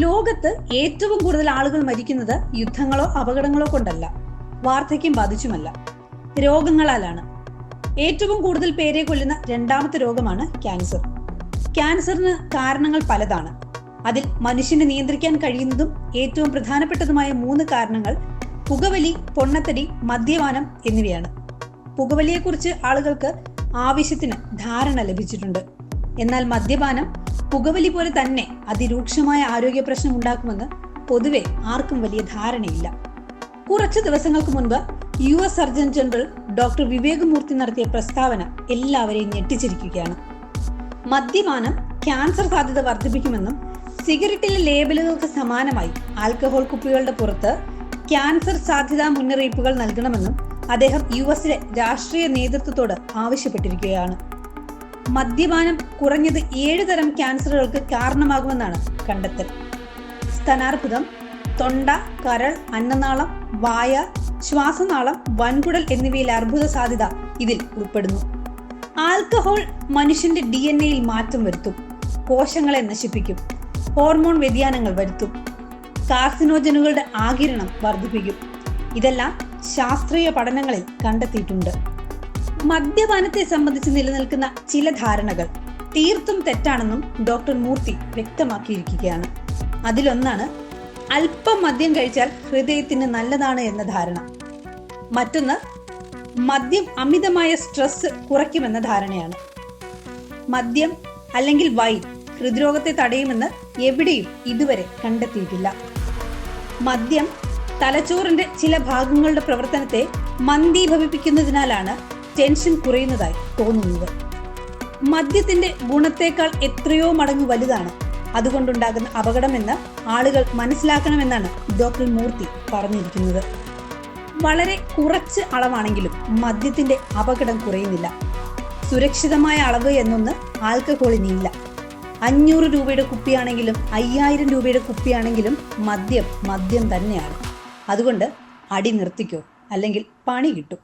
ലോകത്ത് ഏറ്റവും കൂടുതൽ ആളുകൾ മരിക്കുന്നത് യുദ്ധങ്ങളോ അപകടങ്ങളോ കൊണ്ടല്ല, വാർദ്ധക്യം ബാധിച്ചുമല്ല, രോഗങ്ങളാലാണ്. ഏറ്റവും കൂടുതൽ പേരെ കൊല്ലുന്ന രണ്ടാമത്തെ രോഗമാണ് ക്യാൻസർ. ക്യാൻസറിന് കാരണങ്ങൾ പലതാണ്. അതിൽ മനുഷ്യന് നിയന്ത്രിക്കാൻ കഴിയുന്നതും ഏറ്റവും പ്രധാനപ്പെട്ടതുമായ 3 കാരണങ്ങൾ പുകവലി, പൊണ്ണത്തടി, മദ്യപാനം എന്നിവയാണ്. പുകവലിയെക്കുറിച്ച് ആളുകൾക്ക് ആവശ്യത്തിന് ധാരണ ലഭിച്ചിട്ടുണ്ട്. എന്നാൽ മദ്യപാനം പുകവലി പോലെ തന്നെ അതിരൂക്ഷമായ ആരോഗ്യ പ്രശ്നം ഉണ്ടാക്കുമെന്ന് പൊതുവെ ആർക്കും വലിയ ധാരണയില്ല. കുറച്ചു ദിവസങ്ങൾക്ക് മുൻപ് US surgeon general doctor Vivek Murthy നടത്തിയ പ്രസ്താവന എല്ലാവരെയും ഞെട്ടിച്ചിരിക്കുകയാണ്. മദ്യപാനം ക്യാൻസർ സാധ്യത വർദ്ധിപ്പിക്കുമെന്നും സിഗരറ്റിലെ ലേബലുകൾക്ക് സമാനമായി ആൽക്കഹോൾ കുപ്പികളുടെ പുറത്ത് ക്യാൻസർ സാധ്യതാ മുന്നറിയിപ്പുകൾ നൽകണമെന്നും അദ്ദേഹം US രാഷ്ട്രീയ നേതൃത്വത്തോട് ആവശ്യപ്പെട്ടിരിക്കുകയാണ്. മദ്യപാനം കുറഞ്ഞത് 7 തരം ക്യാൻസറുകൾക്ക് കാരണമാകുമെന്നാണ് കണ്ടെത്തൽ. സ്തനാർബുദം, തൊണ്ട, കരൾ, അന്നനാളം, വായ, ശ്വാസനാളം, വൻകുടൽ എന്നിവയിൽ അർബുദ സാധ്യത ഇതിൽ ഉൾപ്പെടുന്നു. ആൽക്കഹോൾ മനുഷ്യന്റെ DNA മാറ്റം വരുത്തും, കോശങ്ങളെ നശിപ്പിക്കും, ഹോർമോൺ വ്യതിയാനങ്ങൾ വരുത്തും, കാർസിനോജനുകളുടെ ആഗിരണം വർദ്ധിപ്പിക്കും. ഇതെല്ലാം ശാസ്ത്രീയ പഠനങ്ങളിൽ കണ്ടെത്തിയിട്ടുണ്ട്. മദ്യപാനത്തെ സംബന്ധിച്ച് നിലനിൽക്കുന്ന ചില ധാരണകൾ തീർത്തും തെറ്റാണെന്നും ഡോക്ടർ മൂർത്തി വ്യക്തമാക്കിയിരിക്കുകയാണ്. അതിലൊന്നാണ് അല്പം മദ്യം കഴിച്ചാൽ ഹൃദയത്തിന് നല്ലതാണ് എന്ന ധാരണ. മറ്റൊന്ന് മദ്യം അമിതമായ സ്ട്രെസ് കുറയ്ക്കുമെന്ന ധാരണയാണ്. മദ്യം അല്ലെങ്കിൽ വൈൻ ഹൃദ്രോഗത്തെ തടയുമെന്ന് എവിടെയും ഇതുവരെ കണ്ടെത്തിയിട്ടില്ല. മദ്യം തലച്ചോറിന്റെ ചില ഭാഗങ്ങളുടെ പ്രവർത്തനത്തെ മന്ദീഭവിപ്പിക്കുന്നതിനാലാണ് ടെൻഷൻ കുറയുന്നതായി തോന്നുന്നത്. മദ്യത്തിന്റെ ഗുണത്തേക്കാൾ എത്രയോ മടങ്ങ് വലുതാണ് അതുകൊണ്ടുണ്ടാകുന്ന അപകടമെന്ന് ആളുകൾ മനസ്സിലാക്കണമെന്നാണ് ഡോക്ടർ മൂർത്തി പറഞ്ഞിരിക്കുന്നത്. വളരെ കുറച്ച് അളവാണെങ്കിലും മദ്യത്തിന്റെ അപകടം കുറയുന്നില്ല. സുരക്ഷിതമായ അളവ് എന്നൊന്ന് ആൽക്കഹോളിനില്ല. 500 രൂപയുടെ കുപ്പിയാണെങ്കിലും 5000 രൂപയുടെ കുപ്പിയാണെങ്കിലും മദ്യം തന്നെയാണ്. അതുകൊണ്ട് അടി നിർത്തിക്കോ, അല്ലെങ്കിൽ പണി കിട്ടും.